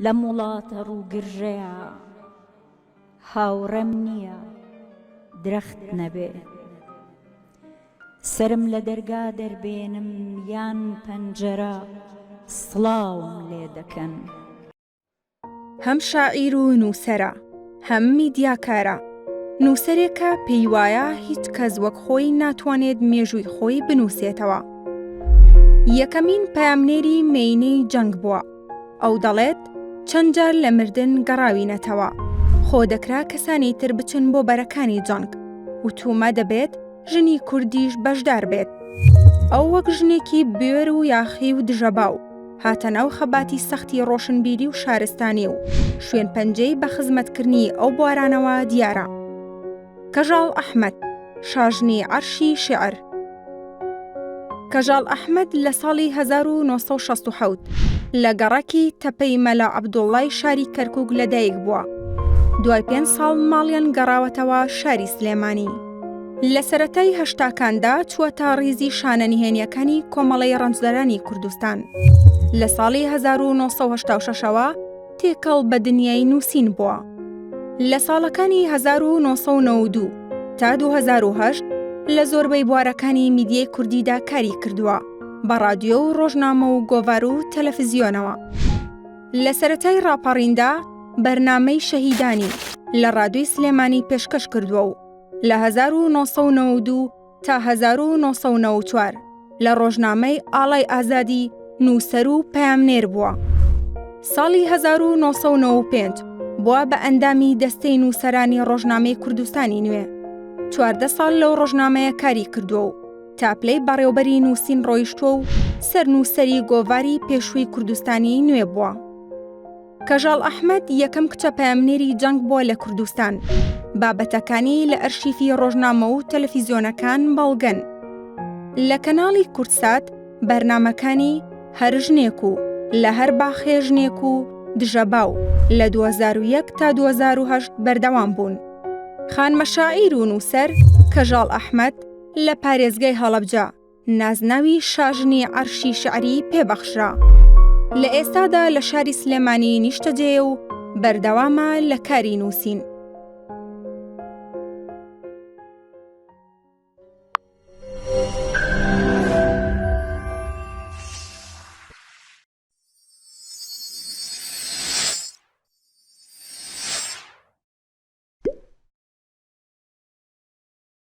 لە وڵاتە ڕووگرژەیە هاوڕێم نییە درەخت نەبێ، سرم لە دەرگا دەربێنم یان پەنجەرە سڵاوم لێ دەکەن. هەم شاعیر و نووسەرە، هەم میدیاکارە، نووسەرێکە پێی وایە هیچ کەس وەک خۆی ناتوانێت مێژووی خۆی بنووسێتەوە. یەکەمین پەیامنێری مێینەی جەنگ بووە. ئەو دەڵێت چەند جار لە مردن گەڕاوینەتەوە، خۆ دەکرا کەسانی تر بچن بۆ بەرەکانی جەنگ و تومە دەبێت ژنی کوردیش بەشدار بێت. ئەو وەک ژنێکی بێر و یاخی و دژەباو هاتە ناو خەباتی سەختی ڕۆشنبیری و شارستانی و شوێن پەنجەی بە خزمەتکردنی ئەو بوارانەوە دیارە. کەژاڵ ئەحمەد، شاژنی عەرشی شێعر. کەژاڵ ئەحمەد لە ساڵی 1967 لە گەڕەکی تەپەی مەلا عەبدوڵڵای شاری کەرکووک لەدایک بووە. دوای 5 ساڵ ماڵیان گەڕاوەتەوە شاری سلێمانی. لە سەرەتای هەشتاکاندا چووەتە ڕیزی شانە نهێنیەکانی کۆمەڵەی ڕەنجدەرانی کوردستان. لە ساڵی 1986ەوە تێکەڵ بە دنیای نووسین بووە. لە ساڵەکانی 1992 تا 2008 لە زۆربەی بوارەکانی میدیای کوردیدا کاری کردووە، بە ڕادیۆ و ڕۆژنامە و گۆڤار و تەلەڤیزیۆنەوە. لە سەرەتای ڕاپەڕیندا بەرنامەی شەهیدانی لە ڕادیۆی سلێمانی پێشکەش کردووە و لە 1992 تا 1994 لە ڕۆژنامەی ئاڵای ئازادی نووسەر و پەیامنێر بووە. ساڵی 1995 بووە بە ئەندامی دەستەی نووسەرانی ڕۆژنامەی کوردستانی نوێ. 14 ساڵ لەو ڕۆژنامەیە کاری کردووە و تاپلەی بەڕێوەبەری نووسین ڕۆیشتووە و سەرنووسەری گۆڤاری پێشووی کوردستانی نوێ بووە. کەژاڵ ئەحمەد یەکەم کچە پەیامنێری جەنگ بووە لە کوردستان. بابەتەکانی لە ئەرشیفی ڕۆژنامە و تەلەڤیزیۆنەکان بەڵگەن. لە کەناڵی کورتسات بەرنامەکانی هەرژنێک و لە هەر باخێژنێک و دژەباو لە 2001 تا 2008 بەردەوام بوون. خانمە شاعیر و نووسەر کەژاڵ ئەحمەد لە پارێزگای هەڵەبجە نازناوی شاژنی عەرشی شێعری پێبەخشرا. لە ئێستادا لە شاری سلێمانی نیشتەجێ و بەردەوامە لە کاری نووسین.